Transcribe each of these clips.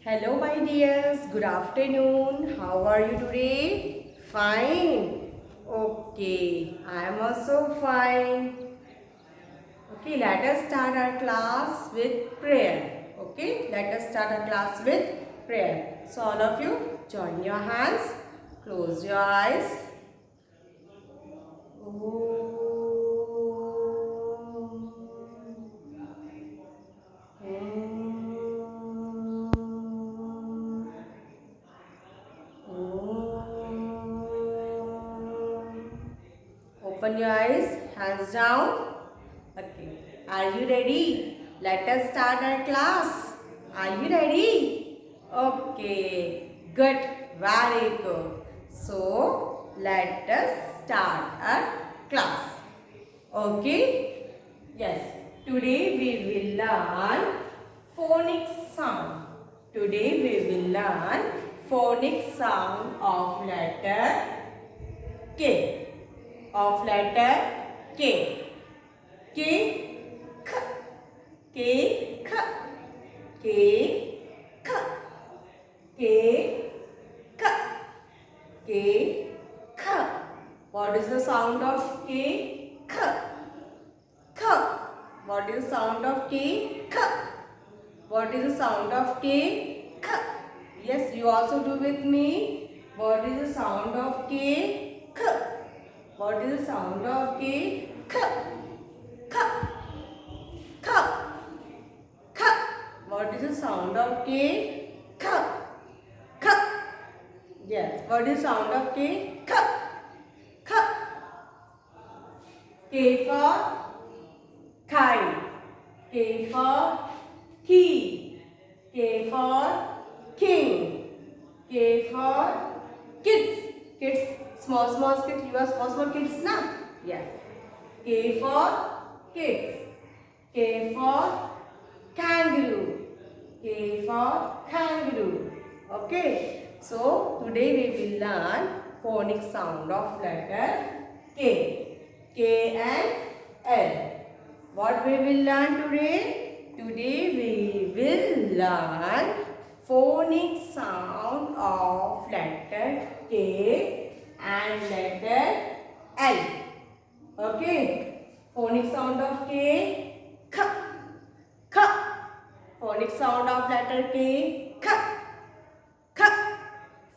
Hello my dears, good afternoon. How are you today? Fine. Okay, I am also fine. Okay, let us start our class with prayer. Okay, let us start our class with prayer. So all of you join your hands, close your eyes. Open your eyes, hands down. Okay. Are you ready? Let us start our class. Are you ready? Okay. Good. Very good. So, let us start our class. Okay? Yes. Today we will learn phonic sound. Today we will learn phonic sound of letter K. Of letter K. K, K, K, K, K, K, K, K, K, K. What is the sound of K? K, K. What is the sound of K? K. What is the sound of K? K. Yes, you also do with me. What is the sound of K? K. What is the sound of K? K. K. K. K. What is the sound of K? K. K. Yes. What is the sound of K? K. K. K for kite. K for key. K for king. K for kids. Kids. Small kids. You are small kids now? Yes. K for kids. K for kangaroo. K for kangaroo. Okay. So today we will learn phonic sound of letter K. K and L. What we will learn today? Today we will learn phonic sound of letter K and letter L. Okay. Phonic sound of K. K. K. Phonic sound of letter K. K. K.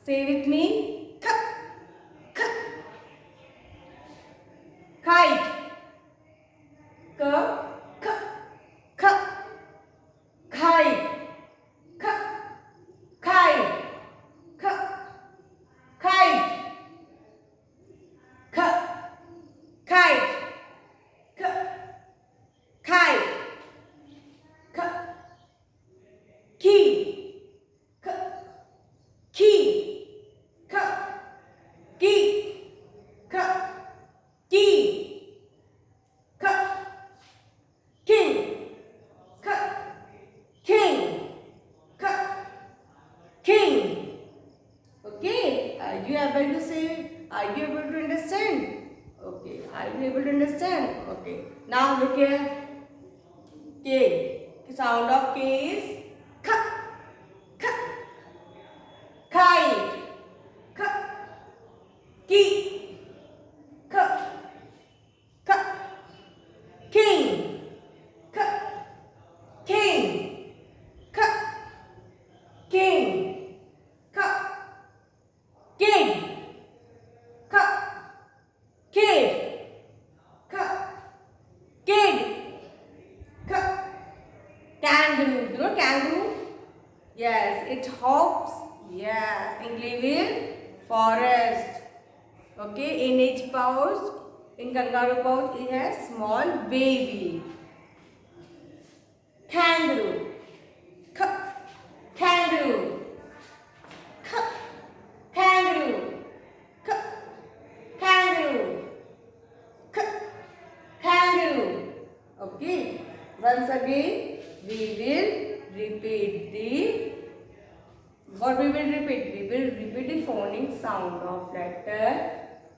Say with me. K. K. Kite. K. K. K. Kite. K. Kite. K. Kite. K. Kite. K. Kite. K. Key. K. Key. K. Key. K. Key. K. King. K. King. K. King. Okay. Are you able to say? Are you able to understand? Okay. Are you able to understand? Okay. Now look here. K. The sound of K is K. K. Kite. K. Key. K. K. King. K. King. K. King. K. Kid. K. Kid. K. Kid. K. Kangaroo. You know kangaroo? Yes, it hops. Yes, and live in forest. Okay, in each pouch, in kangaroo pouch, it has small baby. Kangaroo. K. Kangaroo. K. Kangaroo. K. Kangaroo. K. Kangaroo. Okay. Once again, we will repeat the. What we will repeat? We will repeat the phonic sound of letter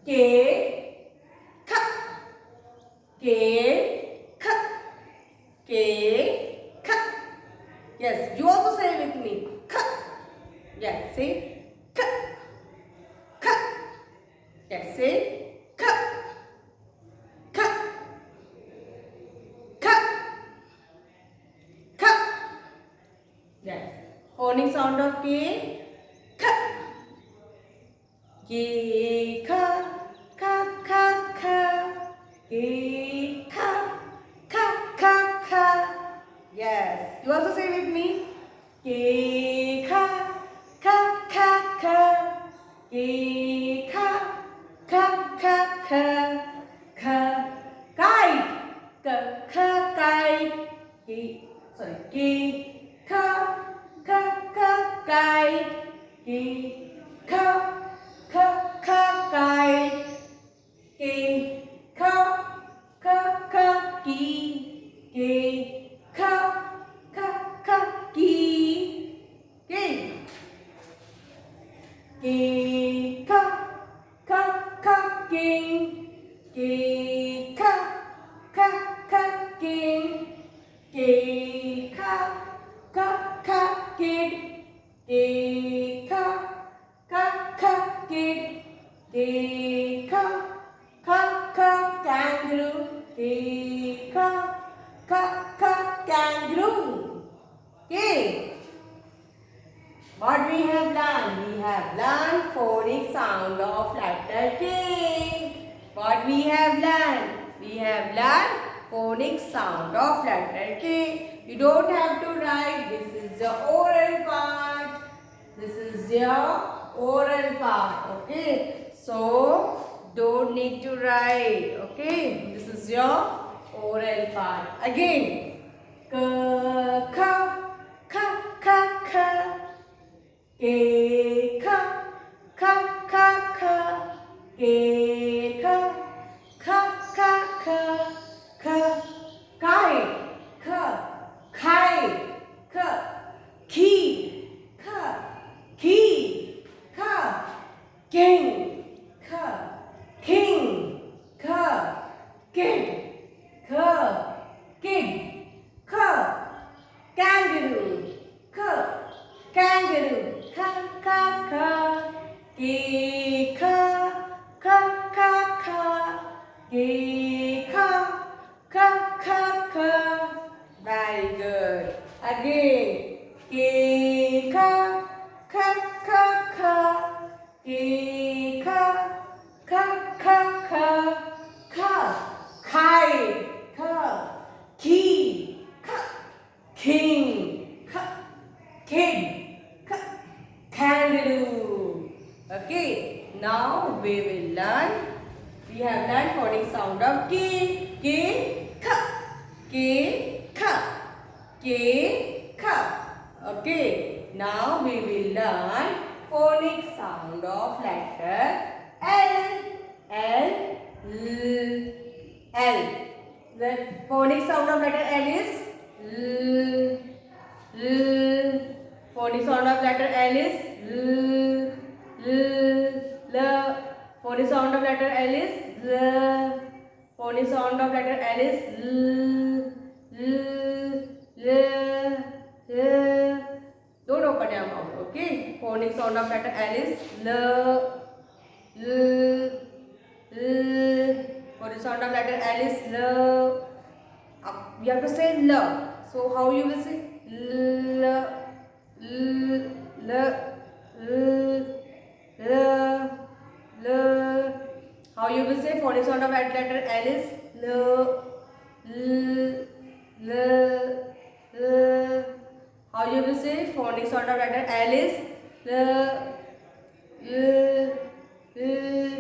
K. K. K. K. K. K. Yes, you also say with me. K. Yes, say K. K. Yes, say K. K. K. K. Yes. Phonic sound of K. K. K. K. K. K. K. K. K. K. K. K. Yes. You also say with me. K. K. K. K. K. K. K. K. K. K. K. Kite. K. K. Kite. K. Sorry. K. K. K. K. Kite. K. K. K. K. Kite. K. K. K. K. Key. K. K. K. K. Key. K. K. K. K. K. King. K. K. K. K. King. K. K. K. K. Kid. K. K. K. K. Kid. K. K. K. K. Kangaroo. K. K. K. K. Kangaroo. Okay. What we have learned? We have learned phonic sound of letter K. What we have learned? We have learned phonic sound of letter K. You don't have to write. This is the oral part. This is your oral part. Okay. So, don't need to write. Okay. This is your oral part. Again. K, K, K, K, K. K, K, K, K, K. K, K, K, K, K. K, kite. K, kite. K, key. K, key. K, king. K, king. K, kid. K, kid. K, kangaroo. K, kangaroo. K, K, K. K, K, K, K, K. K, K, K, K, K. Very good. Again. K, K, K, K, K. K, K, K, K, K. K, kite. K, key. K, king. K, kid. K, kangaroo. Okay. Now we will learn. We have learned phonic sound of K. K, K. K, K. K, K. Okay. Now we will learn phonic sound of letter L. L. L. L. The phonic sound of letter L is L. L. Phonic sound of letter L is L. L. L. Phonic sound of letter L is L. Phonic sound of letter L is L. L. L. L. Don't open your mouth, okay? Phonic sound of letter L is L. L. L. Phonic sound of letter L is L. You have to say L. So how you will say L. L. L. L. L. L. How you will say phonic sound of letter L is L. L. L. L. How you will say phonic sound of letter L is L. L. L.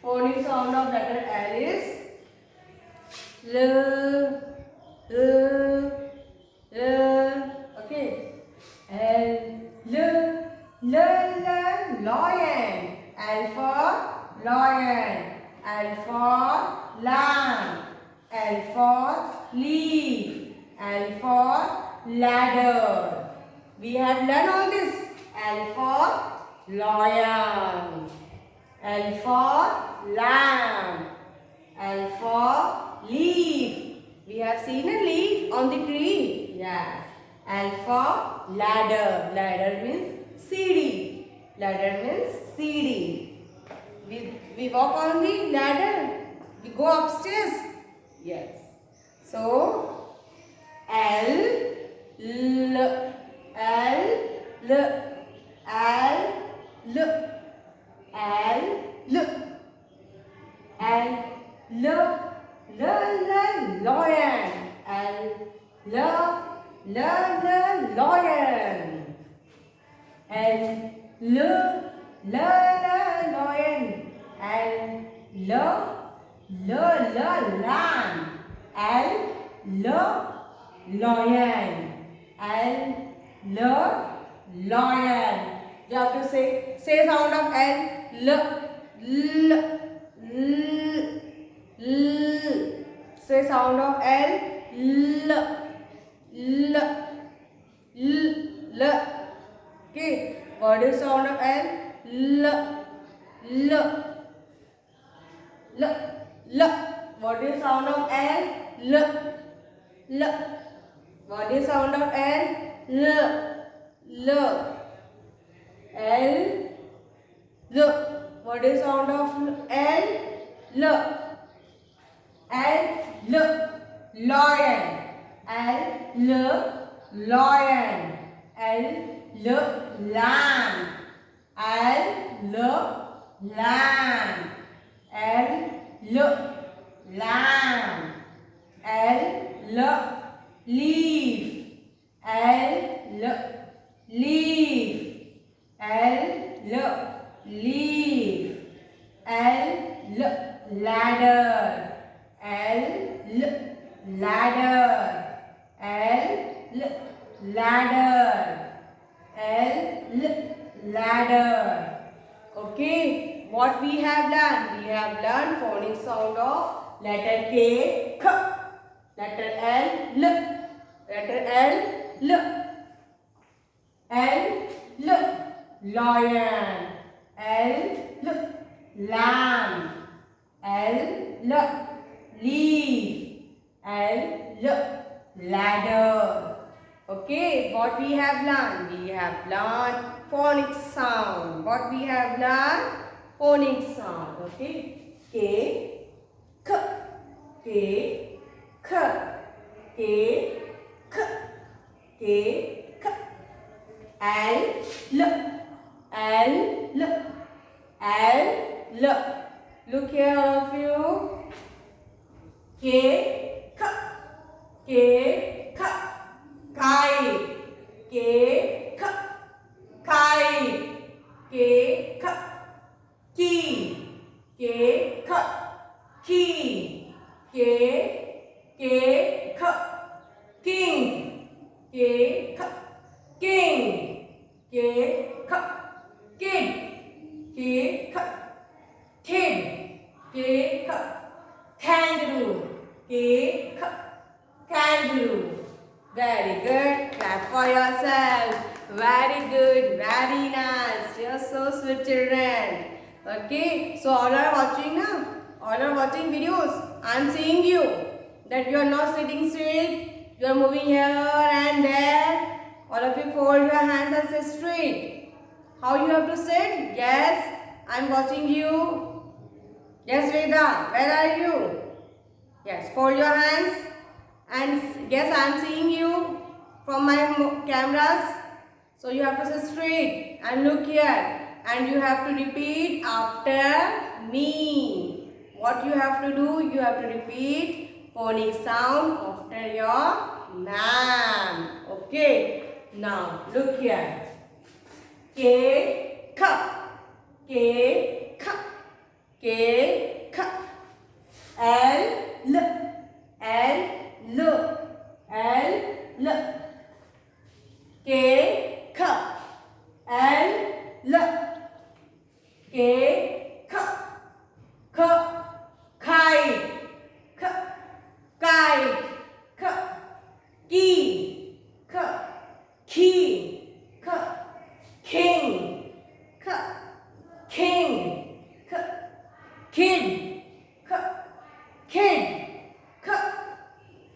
Phonic sound of letter L is L. L. L. Okay. L. L. L. Lion. L for lion. L for lamb. L for leaf. L for ladder. We have learned all this. L for lion. L for lamb. L for leaf. We have seen a leaf on the tree. Yes. L for ladder. Ladder means CD. Ladder means CD. We walk on the ladder. We go upstairs. Yes. So L, L, L, L, L, L, L, L, L, lion. Lion. And lion. And lamb. Lion. Lion. You have to say sound of L. Say sound of L. Okay. What is sound of L? What is sound of L? What is sound of L? What is sound of L? Lion. Lion. Lamb. Lamb. Lamb. Leaf. Leaf. Leaf. Ladder. Ladder. Ladder. Ladder. Okay, what we have learned? We have learned phonic sound of letter K, K, letter L, letter L, lion, lamb, leaf, ladder. Okay, what we have learned? We have learned phonic sound. What we have learned? Phonic sound. Okay, K, K, K, K, K, K, K, K, L. Look here, all of you. K, K, K, K. Kite. K, K, kite. K, K, key. K, K, key. K, K, K, king. K, K, king. K, K, kid. K, K, kid. K, K, kangaroo. K, K, kangaroo. Very good. Clap for yourself. Very good. Very nice. You are so sweet children. Okay. So all are watching now. All are watching videos. I am seeing you. That you are not sitting straight. You are moving here and there. All of you fold your hands and sit straight. How you have to sit? Yes. I am watching you. Yes, Veda. Where are you? Yes. Fold your hands. And yes, I am seeing you from my cameras. So you have to sit straight and look here. And you have to repeat after me. What you have to do? You have to repeat phonic sound after your ma'am. Okay. Now look here. K, K, K, K, K, K, L, K, K, L, K, K, K, kite, K, kite, K, key, K, key, K, king, K, king, K, kid, K, kid, K,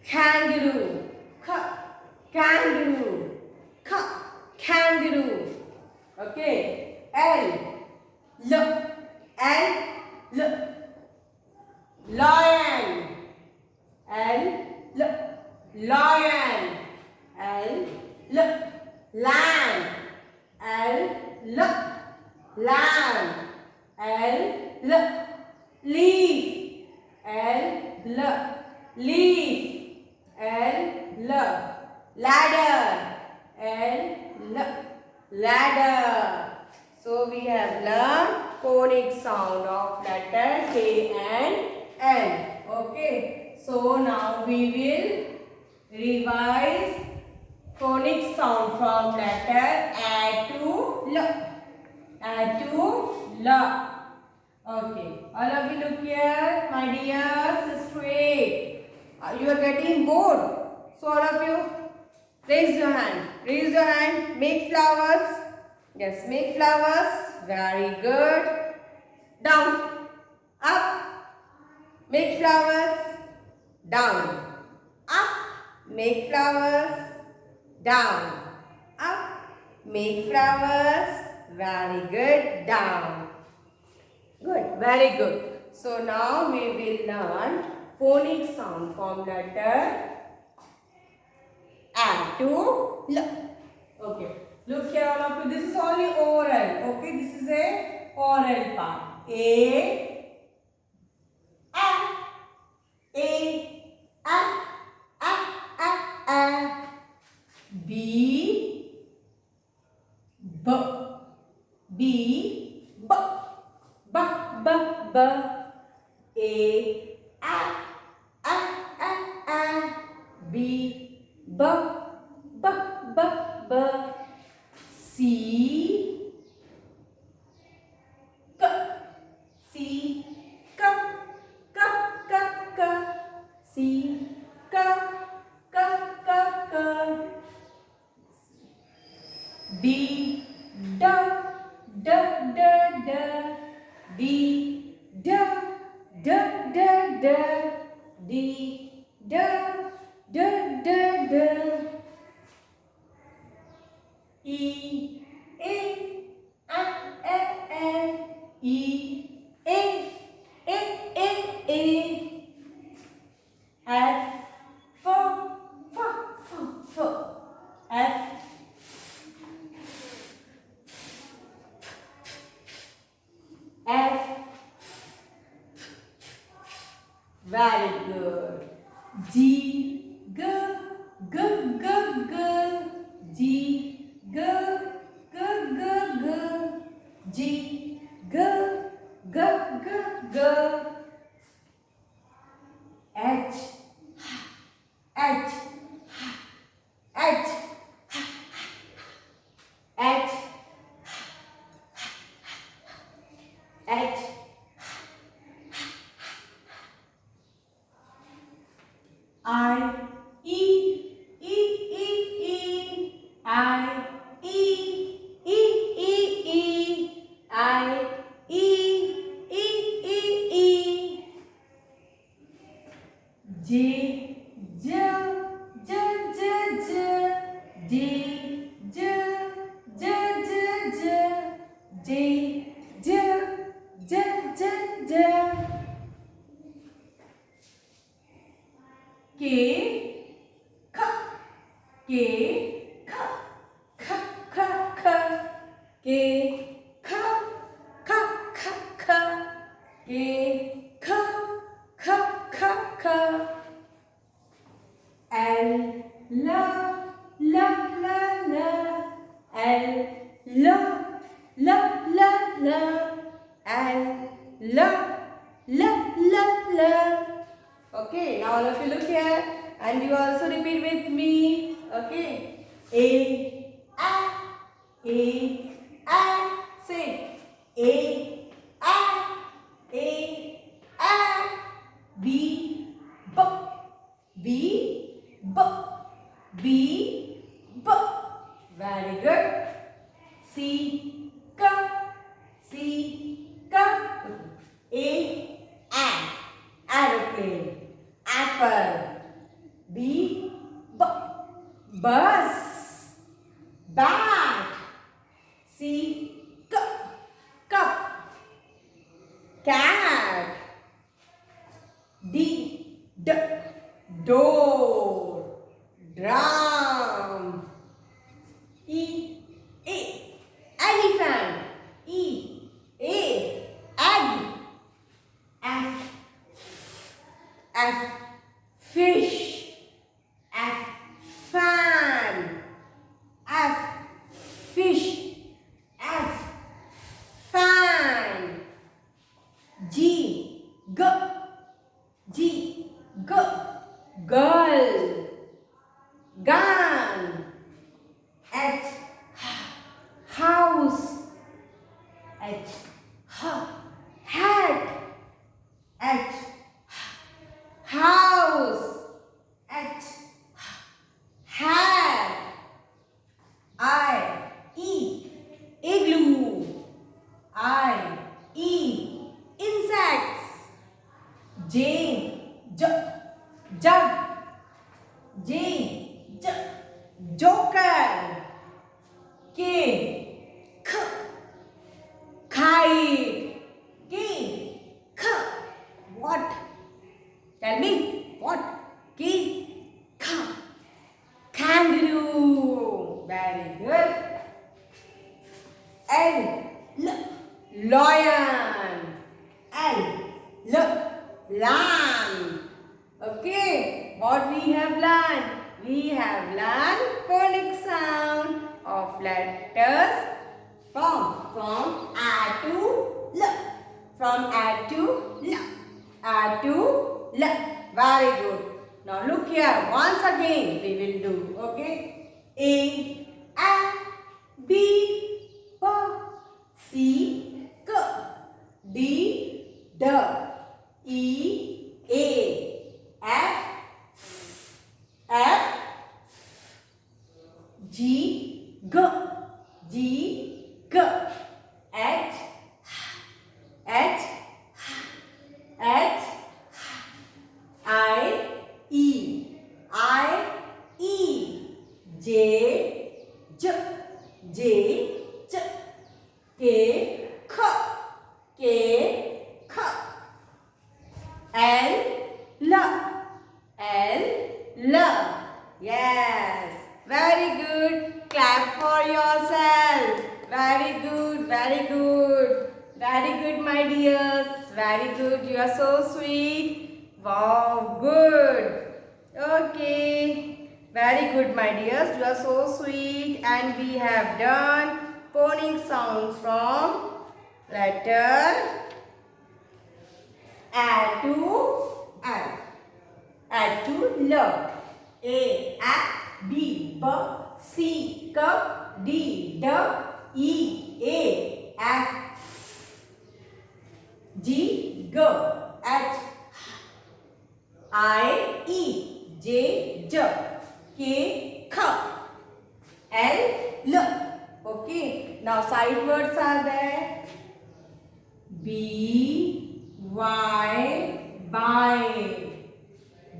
kangaroo, K, kangaroo. kangaroo. Okay. L. L. L. Lion. L. Lion. L. Lamb. L. Lamb. L. Leaf. L. Leaf. L. Ladder. L. Ladder. So we have learned phonic sound of letter K and L. Okay. So now we will revise phonic sound from letter A to L. A to L. Okay. All of you look here, my dears, straight. You are getting bored. So all of you, raise your hand. Raise your hand. Make flowers. Yes, make flowers. Very good. Down. Up. Make flowers. Down. Up. Make flowers. Down. Up. Make flowers. Very good. Down. Good. Very good. So now we will learn phonic sound from letter A to L. Okay. Look here all of you. This is only oral. Okay. This is a oral part. A. B. B. B. B. B. B. B. A. B. B. B. B. B. C. K. C. K. K. K. K. C. K. K. K. K. D. D. D. D. D. D. D. D. D. D. D. D. D. D. D. E. A. A. A. A. E. A. A. A. A. F. F. F. F. F. F. F. Very good. G. G. G. G. G. G. G. G. G. G. G. G. G. G. G. H. H. H. H. H. I. E. E. E. E. I. E. E. E. E. I. E. E. E. E. J. J. J. J. J. D. J. J. J. J. D. J. J. J. J. K. K. K. K. K. K. K. K. K. K. K. K. K. K. K. K. K. L. L. L. L. L. L. L. L. L. L. L. L. L. L. Okay, now all of you look here and you also repeat with me. Okay. A. Say A. B. B. B. B. B. B. Very good. C. K. C. K. A. Aeroplane. Apple. B. B. Bus. Bat. K. Kite. K. K. What? Tell me. What? K. K. Kangaroo. Very good. L. Lion. L. Lamb. Okay. What we have learned? We have learned phonic sound of letters from A to L. From A to L. A to L. Very good. Now look here. Once again we will do. Okay. A, B, B, C, K, D, D, E, A, F, G, G, H, I, E, J, K, L. Yes. Very good. Clap for yourself. Very good. Very good. Very good, my dears. Very good. You are so sweet. Wow. Good. Okay. Very good, my dears. You are so sweet. And we have done phonic sounds from letter A to L. A to L. A, B, B, C, K, D, D, E, A, F, G, G, H, I, E, J, K, K, L. Okay. Now side words are there. B, Y, by.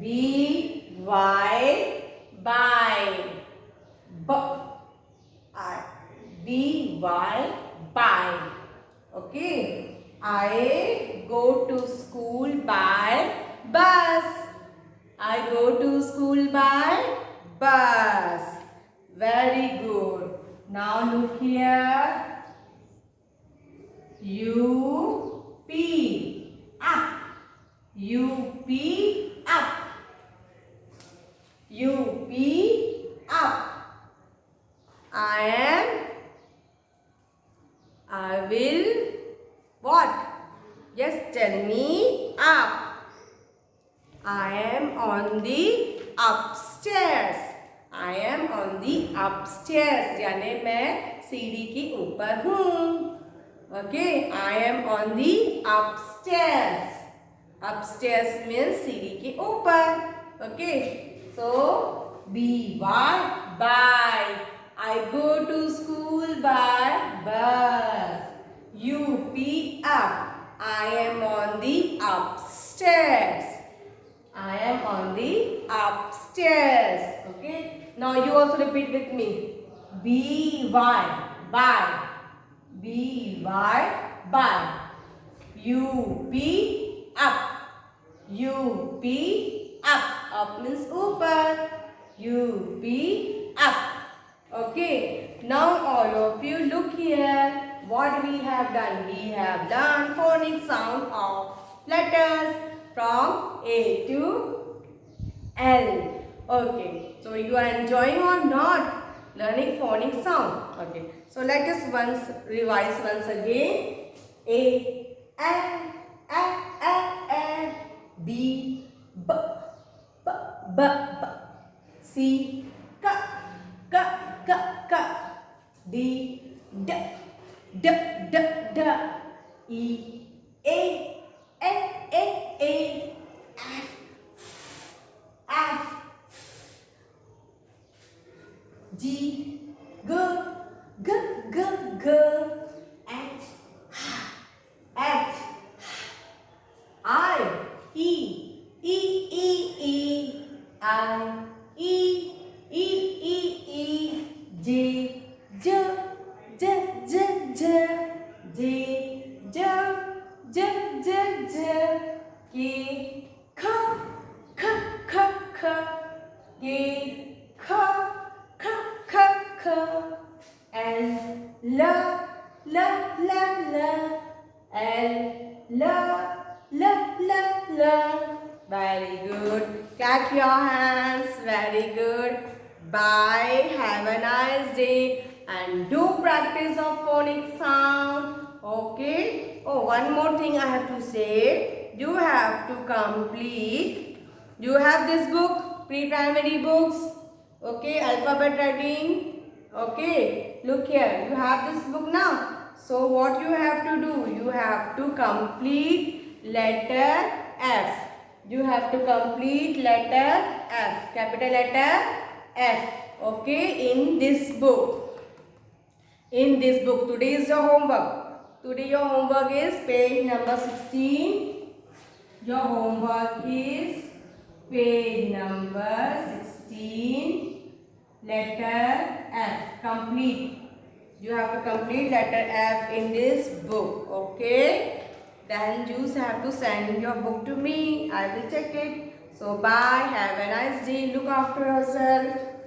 B, Y, by. B, Y, by. Okay. I go to school by bus. I go to school by bus. Very good. Now look here. U, P, up. U, P, up. U, P, up. I will, what? Just tell me, up. I am on the upstairs. I am on the upstairs. यानी मैं सीढ़ी के ऊपर हूँ. Okay, I am on the upstairs. Upstairs means सीढ़ी के ऊपर. Okay, so B-Y, by. I go to school by bus. U-P, up. I am on the upstairs. I am on the upstairs. Okay. Now you also repeat with me. B-Y, by. B-Y, by. U-P, up. U-P, up. Up means ऊपर. U-P, up. Okay. Now all of you look here. What we have done? We have learned phonic sound of letters from A to L. Okay. So you are enjoying or not learning phonic sound? Okay. So let us revise once again. A, B, B, B, B, C, K, K, K, K, D, D, D, D, D, E, A, F, F, G, G, G, G, G, H, H, I, E, I, J, K. L, L, L, L, L. L, L, L, L, L. Very good. Clap your hands. Very good. Bye. Have a nice day. And do practice of phonic sound. Okay. Oh, one more thing I have to say. You have to complete. You have this book, pre-primary books. Okay, alphabet writing. Okay, look here. You have this book now. So what you have to do? You have to complete letter F. You have to complete letter F. Capital letter F. Okay, in this book. In this book. Today is your homework. Today your homework is page number 16. Your homework is page number 16. Letter F. Complete. You have to complete letter F in this book. Okay. Then you have to send your book to me. I will check it. So bye. Have a nice day. Look after yourself.